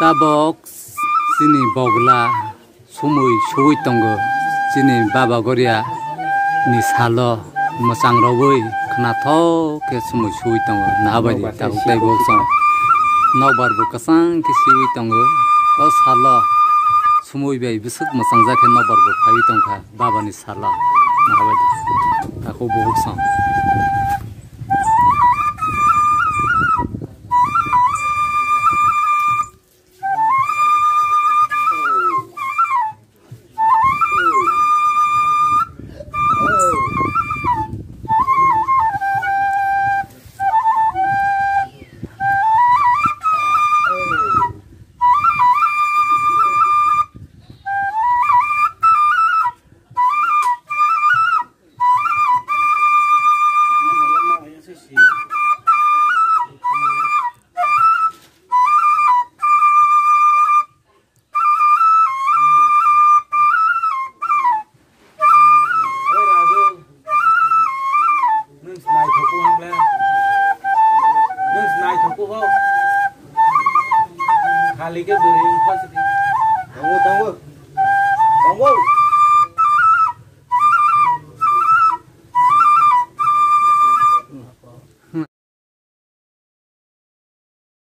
tabok sini bogla sumui sui tongo sini baba goria ni salo masang roboi khna tho ke sumui sui tongo nabadi ta utai boksong nokbar bu kasang ke sui tongo o salo sumui bai bisuk masang jakhe nokbar bu phai tongkha baba ni sala nabadi ta ko boksong Kali ke beri, tunggu.